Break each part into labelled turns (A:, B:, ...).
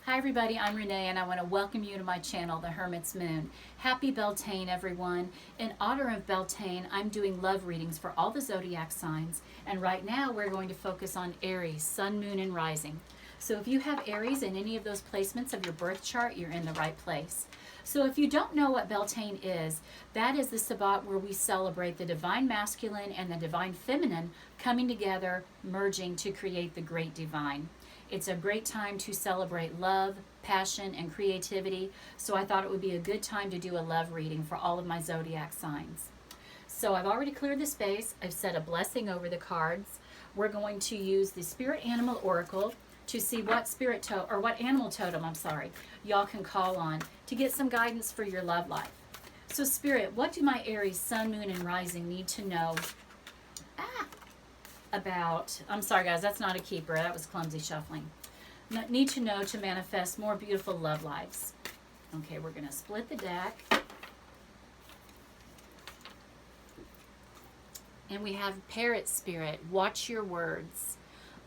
A: Hi everybody, I'm Renee and I want to welcome you to my channel, The Hermit's Moon. Happy Beltane everyone. In honor of Beltane, I'm doing love readings for all the zodiac signs, and right now we're going to focus on Aries, Sun, Moon, and Rising. So if you have Aries in any of those placements of your birth chart, you're in the right place. So if you don't know what Beltane is, that is the Sabbat where we celebrate the divine masculine and the divine feminine coming together, merging to create the great divine. It's a great time to celebrate love, passion, and creativity, so I thought it would be a good time to do a love reading for all of my zodiac signs. So I've already cleared the space. I've said a blessing over the cards. We're going to use the Spirit Animal Oracle to see what what animal totem, y'all can call on to get some guidance for your love life. So Spirit, what do my Aries, Sun, Moon, and Rising need to know about, I'm sorry guys, that's not a keeper, that was clumsy shuffling. Need to know to manifest more beautiful love lives. Okay, we're going to split the deck. And we have Parrot Spirit, watch your words.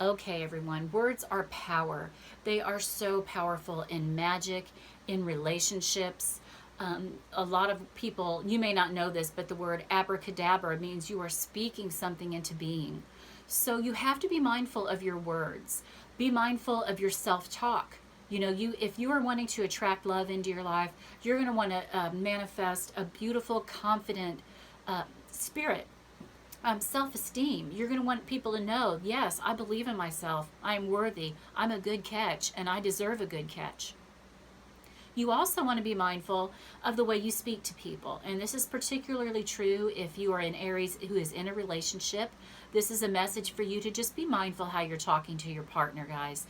A: Okay, everyone, words are power. They are so powerful in magic, in relationships. A lot of people, you may not know this, but the word abracadabra means you are speaking something into being. So you have to be mindful of your words. Be mindful of your self-talk. You know, if you are wanting to attract love into your life, you're going to want to manifest a beautiful, confident spirit. Self-esteem. You're going to want people to know, yes, I believe in myself. I am worthy. I'm a good catch, and I deserve a good catch. You also want to be mindful of the way you speak to people. And this is particularly true if you are an Aries who is in a relationship. This is a message for you to just be mindful how you're talking to your partner, guys.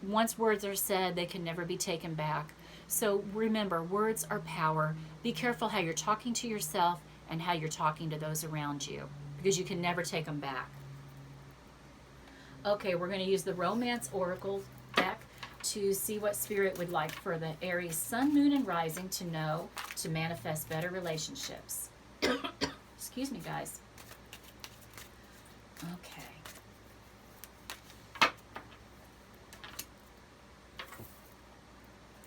A: Once words are said, they can never be taken back. So remember, words are power. Be careful how you're talking to yourself and how you're talking to those around you, because you can never take them back. Okay, we're going to use the Romance Oracle deck to see what Spirit would like for the Aries, Sun, Moon, and Rising to know to manifest better relationships. Excuse me, guys. Okay.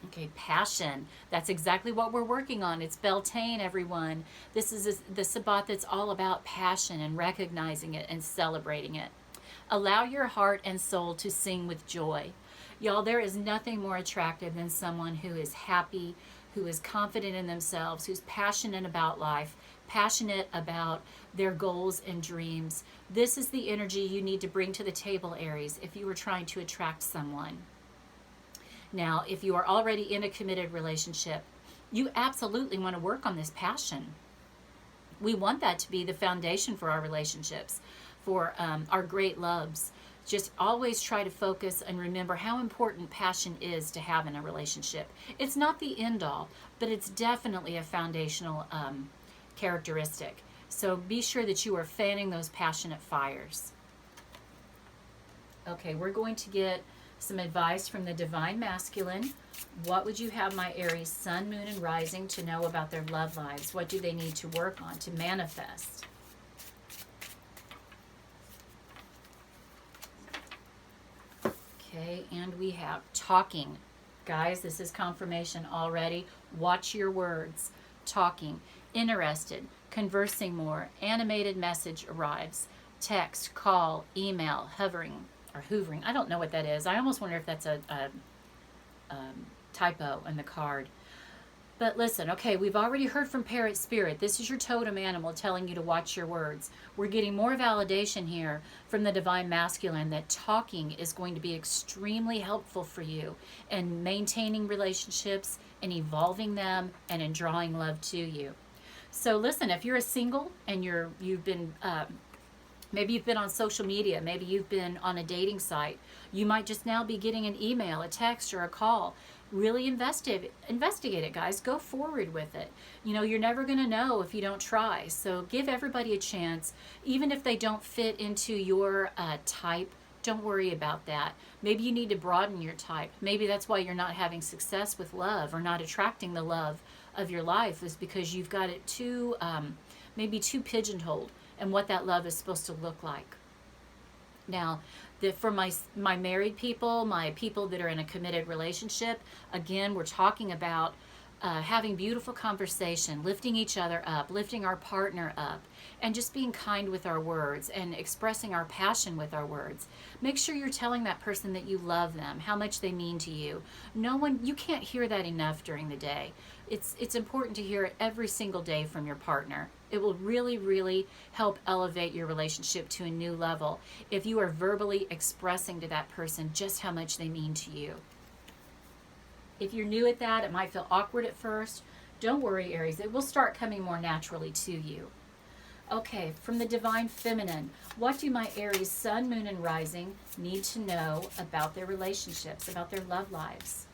A: Okay, passion. That's exactly what we're working on. It's Beltane, everyone. This is the Sabbat that's all about passion and recognizing it and celebrating it. Allow your heart and soul to sing with joy. Y'all, there is nothing more attractive than someone who is happy, who is confident in themselves, who's passionate about life, passionate about their goals and dreams. This is the energy you need to bring to the table, Aries, if you were trying to attract someone. Now, if you are already in a committed relationship, you absolutely want to work on this passion. We want that to be the foundation for our relationships, for our great loves. Just always try to focus and remember how important passion is to have in a relationship. It's not the end all, but it's definitely a foundational characteristic. So be sure that you are fanning those passionate fires. Okay, we're going to get some advice from the Divine Masculine. What would you have my Aries, Sun, Moon, and Rising to know about their love lives? What do they need to work on to manifest? Okay, and we have talking. Guys, this is confirmation already. Watch your words. Talking. Interested. Conversing more. Animated message arrives. Text, call, email, hovering, or hoovering. I don't know what that is. I almost wonder if that's a typo in the card. But listen, okay, we've already heard from Parrot Spirit. This is your totem animal telling you to watch your words. We're getting more validation here from the Divine Masculine that talking is going to be extremely helpful for you in maintaining relationships and evolving them and in drawing love to you. So listen, if you're a single and you've been maybe you've been on social media, maybe you've been on a dating site, you might just now be getting an email, a text, or a call. Really investigate it, guys. Go forward with it. You know, you're never going to know if you don't try. So give everybody a chance. Even if they don't fit into your type, don't worry about that. Maybe you need to broaden your type. Maybe that's why you're not having success with love or not attracting the love of your life, is because you've got it too, maybe too pigeonholed and what that love is supposed to look like. Now, For my married people, my people that are in a committed relationship, again, we're talking about having beautiful conversation, lifting each other up, lifting our partner up, and just being kind with our words and expressing our passion with our words. Make sure you're telling that person that you love them, how much they mean to you. You can't hear that enough during the day. It's important to hear it every single day from your partner. It will really, really help elevate your relationship to a new level if you are verbally expressing to that person just how much they mean to you. If you're new at that, it might feel awkward at first. Don't worry, Aries. It will start coming more naturally to you. Okay, from the Divine Feminine, what do my Aries Sun, Moon, and Rising need to know about their relationships, about their love lives?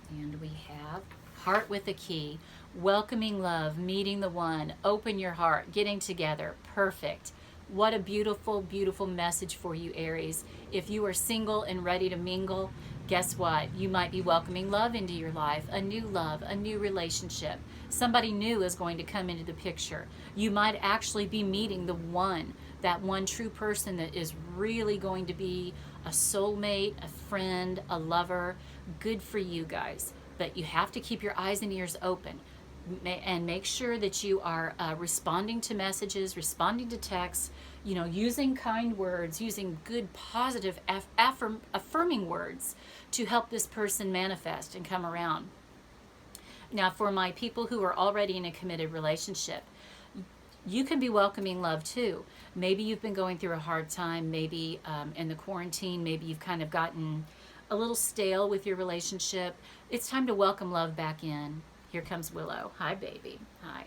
A: And we have Heart with a Key, welcoming love, meeting the one, open your heart, getting together, perfect. What a beautiful, beautiful message for you, Aries. If you are single and ready to mingle, guess what? You might be welcoming love into your life, a new relationship. Somebody new is going to come into the picture. You might actually be meeting the one, that one true person that is really going to be a soulmate, a friend, a lover. Good for you guys. But you have to keep your eyes and ears open and make sure that you are responding to messages, responding to texts, using kind words, using good, positive, affirming words to help this person manifest and come around. Now, for my people who are already in a committed relationship, you can be welcoming love too. Maybe you've been going through a hard time, maybe in the quarantine, maybe you've kind of gotten a little stale with your relationship. It's time to welcome love back in. Here comes Willow. Hi, baby. Hi.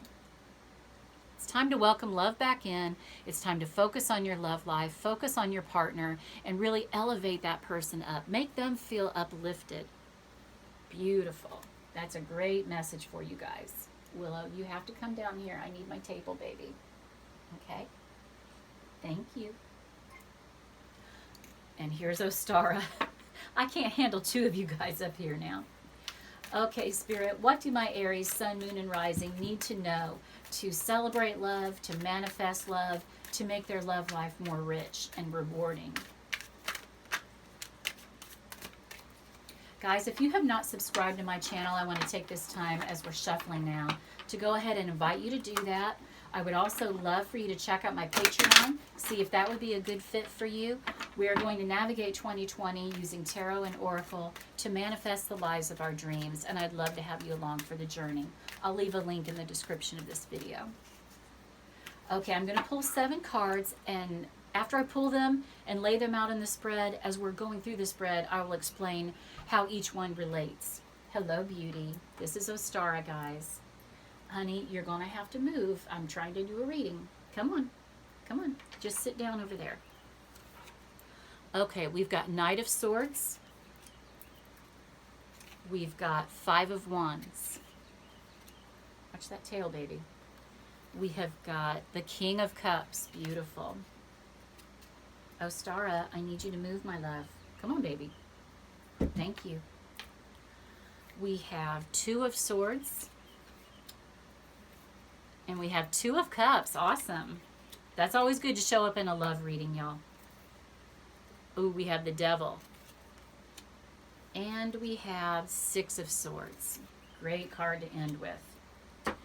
A: It's time to welcome love back in. It's time to focus on your love life, focus on your partner, and really elevate that person up. Make them feel uplifted. Beautiful. That's a great message for you guys. Willow, you have to come down here. I need my table, baby. Okay? Thank you. And here's Ostara. I can't handle two of you guys up here now. Okay, Spirit, what do my Aries, Sun, Moon, and Rising need to know to celebrate love, to manifest love, to make their love life more rich and rewarding? Guys, if you have not subscribed to my channel, I want to take this time as we're shuffling now to go ahead and invite you to do that. I would also love for you to check out my Patreon, see if that would be a good fit for you. We are going to navigate 2020 using tarot and oracle to manifest the lives of our dreams, and I'd love to have you along for the journey. I'll leave a link in the description of this video. Okay, I'm going to pull 7 cards, and after I pull them and lay them out in the spread, as we're going through the spread, I will explain how each one relates. Hello, beauty. This is Ostara, guys. Honey, you're going to have to move. I'm trying to do a reading. Come on. Come on. Just sit down over there. Okay, we've got Knight of Swords. We've got 5 of Wands. Watch that tail, baby. We have got the King of Cups. Beautiful. Ostara, I need you to move, my love. Come on, baby. Thank you. We have 2 of Swords. And we have 2 of Cups. Awesome. That's always good to show up in a love reading, y'all. Ooh, we have the Devil. And we have 6 of Swords. Great card to end with.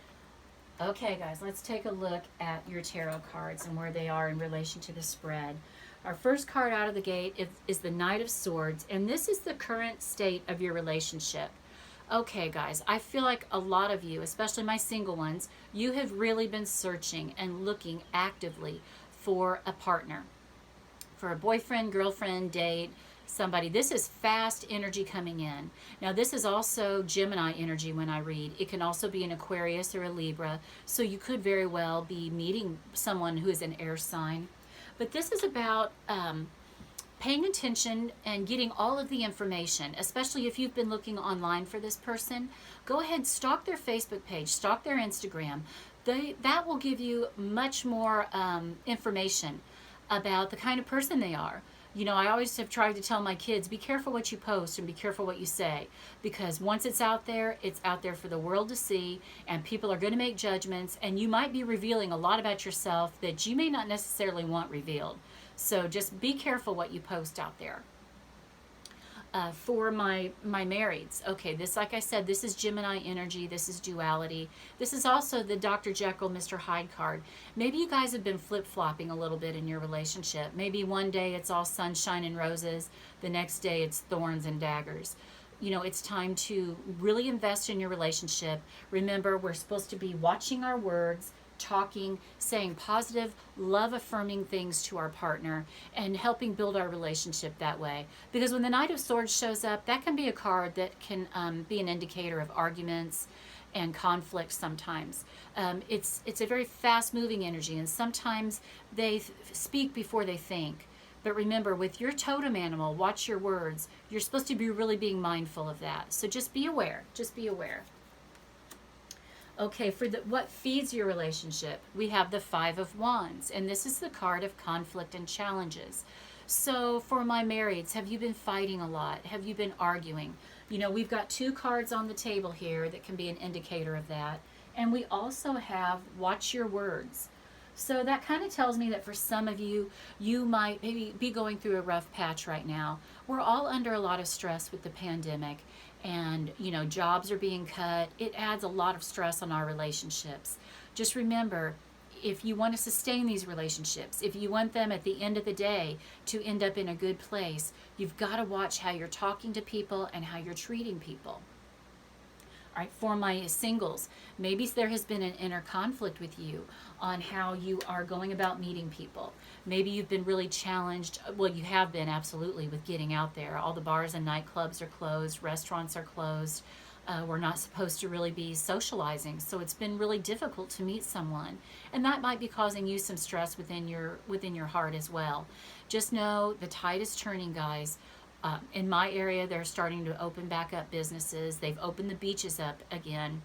A: Okay, guys, let's take a look at your tarot cards and where they are in relation to the spread. Our first card out of the gate is the Knight of Swords, and this is the current state of your relationship. Okay, guys, I feel like a lot of you, especially my single ones, you have really been searching and looking actively for a partner, for a boyfriend, girlfriend, date, somebody. This is fast energy coming in. Now, this is also Gemini energy when I read. It can also be an Aquarius or a Libra, so you could very well be meeting someone who is an air sign. But this is about paying attention and getting all of the information, especially if you've been looking online for this person. Go ahead, stalk their Facebook page, stalk their Instagram. That will give you much more information about the kind of person they are. I always have tried to tell my kids, be careful what you post and be careful what you say, because once it's out there for the world to see, and people are going to make judgments, and you might be revealing a lot about yourself that you may not necessarily want revealed. So just be careful what you post out there. For my marrieds, okay, this, like I said, this is Gemini energy, this is duality, this is also the Dr. Jekyll, Mr. Hyde card. Maybe you guys have been flip-flopping a little bit in your relationship. Maybe one day it's all sunshine and roses, the next day it's thorns and daggers. It's time to really invest in your relationship. Remember, we're supposed to be watching our words, talking, saying positive, love-affirming things to our partner, and helping build our relationship that way. Because when the Knight of Swords shows up, that can be a card that can be an indicator of arguments and conflict sometimes. It's a very fast-moving energy, and sometimes they speak before they think. But remember, with your totem animal, watch your words. You're supposed to be really being mindful of that. So just be aware. Just be aware. Okay, for what feeds your relationship, we have the Five of Wands, and this is the card of conflict and challenges. So for my marrieds, have you been fighting a lot? Have you been arguing? We've got 2 cards on the table here that can be an indicator of that. And we also have watch your words. So that kind of tells me that for some of you, you might maybe be going through a rough patch right now. We're all under a lot of stress with the pandemic, and jobs are being cut. It adds a lot of stress on our relationships. Just remember, if you want to sustain these relationships, if you want them at the end of the day to end up in a good place, you've got to watch how you're talking to people and how you're treating people. All right, for my singles, maybe there has been an inner conflict with you on how you are going about meeting people. Maybe you've been really challenged. Well, you have been, absolutely, with getting out there. All the bars and nightclubs are closed, restaurants are closed. We're not supposed to really be socializing, so it's been really difficult to meet someone, and that might be causing you some stress within your heart as well. Just know the tide is turning, guys. In my area, they're starting to open back up businesses. They've opened the beaches up again.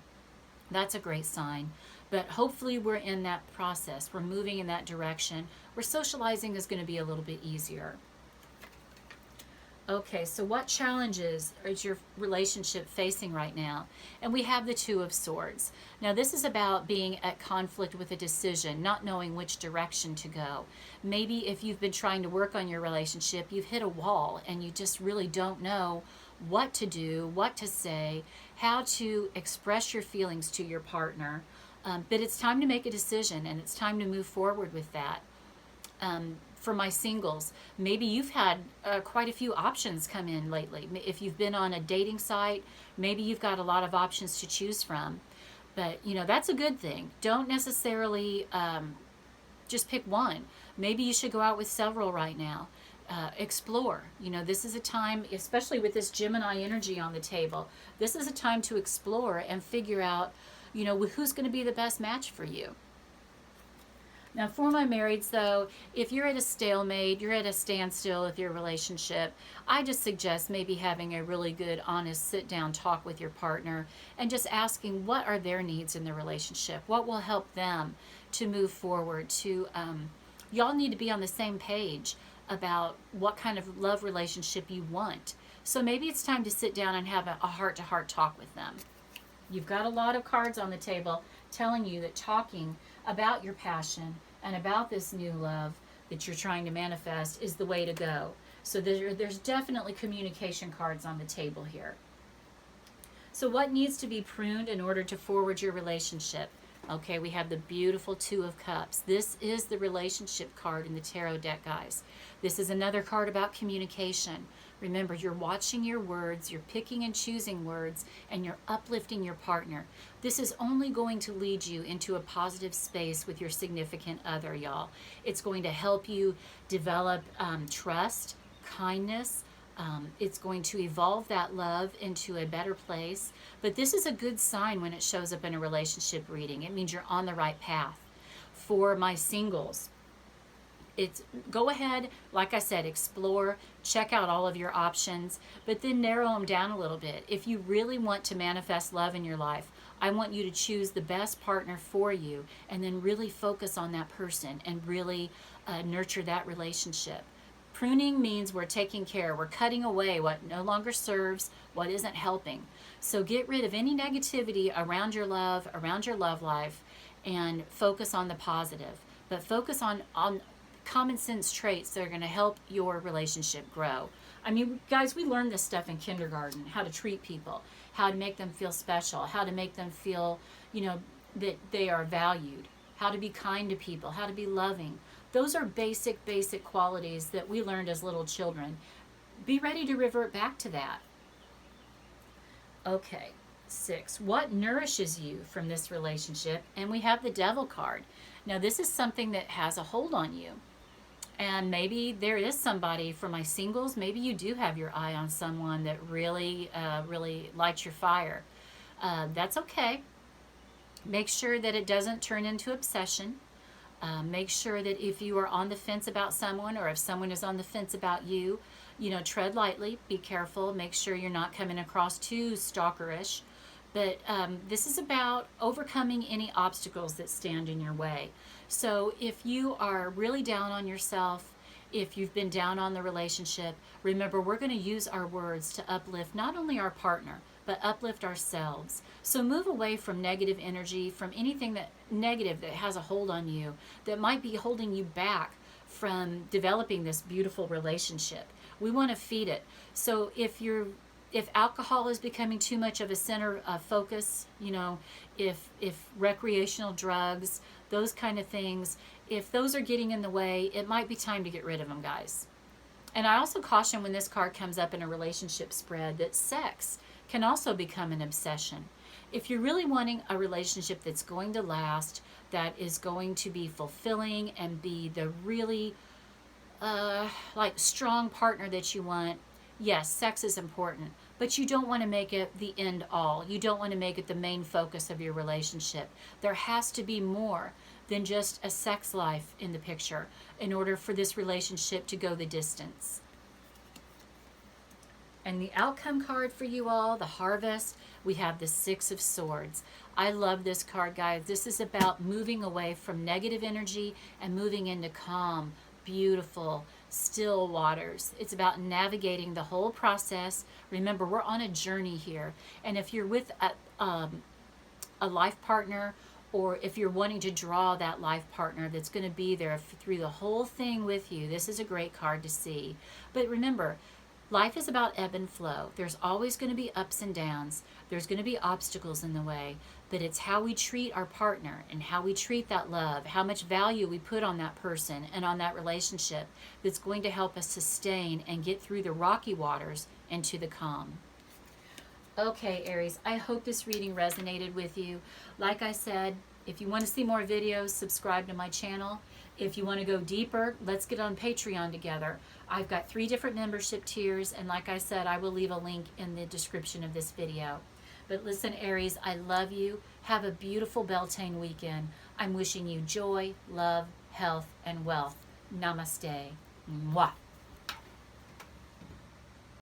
A: That's a great sign. But hopefully we're in that process. We're moving in that direction where socializing is going to be a little bit easier. Okay, so what challenges is your relationship facing right now? And we have the Two of Swords. Now this is about being at conflict with a decision, not knowing which direction to go. Maybe if you've been trying to work on your relationship, you've hit a wall and you just really don't know what to do, what to say, how to express your feelings to your partner. But it's time to make a decision, and it's time to move forward with that. For my singles, maybe you've had quite a few options come in lately. If you've been on a dating site, maybe you've got a lot of options to choose from. But, that's a good thing. Don't necessarily just pick one. Maybe you should go out with several right now. Explore. This is a time, especially with this Gemini energy on the table, this is a time to explore and figure out, who's going to be the best match for you. Now, for my marrieds, though, if you're at a stalemate, you're at a standstill with your relationship, I just suggest maybe having a really good, honest sit-down talk with your partner and just asking what are their needs in the relationship, what will help them to move forward. Y'all need to be on the same page about what kind of love relationship you want. So maybe it's time to sit down and have a heart-to-heart talk with them. You've got a lot of cards on the table telling you that talking about your passion and about this new love that you're trying to manifest is the way to go. So there's definitely communication cards on the table here. So what needs to be pruned in order to forward your relationship? Okay, we have the beautiful Two of Cups. This is the relationship card in the tarot deck, guys. This is another card about communication. Remember, you're watching your words, you're picking and choosing words, and you're uplifting your partner. This is only going to lead you into a positive space with your significant other, y'all. It's going to help you develop trust, kindness. It's going to evolve that love into a better place. But this is a good sign when it shows up in a relationship reading. It means you're on the right path. For my singles, go ahead, like I said, explore, check out all of your options, but then narrow them down a little bit. If you really want to manifest love in your life, I want you to choose the best partner for you and then really focus on that person and really nurture that relationship. Pruning means we're taking care, we're cutting away what no longer serves, what isn't helping. So get rid of any negativity around your love life, and focus on the positive. But focus on common sense traits that are going to help your relationship grow. I mean, guys, we learned this stuff in kindergarten, how to treat people, how to make them feel special, how to make them feel, that they are valued, how to be kind to people, how to be loving. Those are basic qualities that we learned as little children. Be ready to revert back to that. Okay, 6. What nourishes you from this relationship? And we have the Devil card. Now, this is something that has a hold on you. And maybe there is somebody, for my singles, maybe you do have your eye on someone that really lights your fire. That's okay. Make sure that it doesn't turn into obsession. Make sure that if you are on the fence about someone, or if someone is on the fence about you, tread lightly, be careful, make sure you're not coming across too stalkerish. But this is about overcoming any obstacles that stand in your way. So if you are really down on yourself, if you've been down on the relationship, remember, we're going to use our words to uplift not only our partner, but uplift ourselves. So move away from negative energy, from anything that negative that has a hold on you, that might be holding you back from developing this beautiful relationship. We want to feed it. So if alcohol is becoming too much of a center of focus, if recreational drugs, those kind of things, if those are getting in the way, it might be time to get rid of them, guys. And I also caution, when this card comes up in a relationship spread, that sex can also become an obsession. If you're really wanting a relationship that's going to last, that is going to be fulfilling and be the really strong partner that you want, yes, sex is important, but you don't want to make it the end all. You don't want to make it the main focus of your relationship. There has to be more than just a sex life in the picture in order for this relationship to go the distance. And the outcome card for you all, the Harvest, we have the 6 of Swords. I love this card, guys. This is about moving away from negative energy and moving into calm, beautiful, still waters. It's about navigating the whole process. Remember, we're on a journey here. And if you're with a life partner, or if you're wanting to draw that life partner that's going to be there through the whole thing with you, this is a great card to see. But remember, life is about ebb and flow. There's always going to be ups and downs. There's going to be obstacles in the way. But it's how we treat our partner and how we treat that love, how much value we put on that person and on that relationship, that's going to help us sustain and get through the rocky waters and to the calm. Okay, Aries, I hope this reading resonated with you. Like I said, if you want to see more videos, subscribe to my channel. If you want to go deeper, let's get on Patreon together. I've got 3 different membership tiers, and like I said, I will leave a link in the description of this video. But listen, Aries, I love you. Have a beautiful Beltane weekend. I'm wishing you joy, love, health, and wealth. Namaste. Mwah.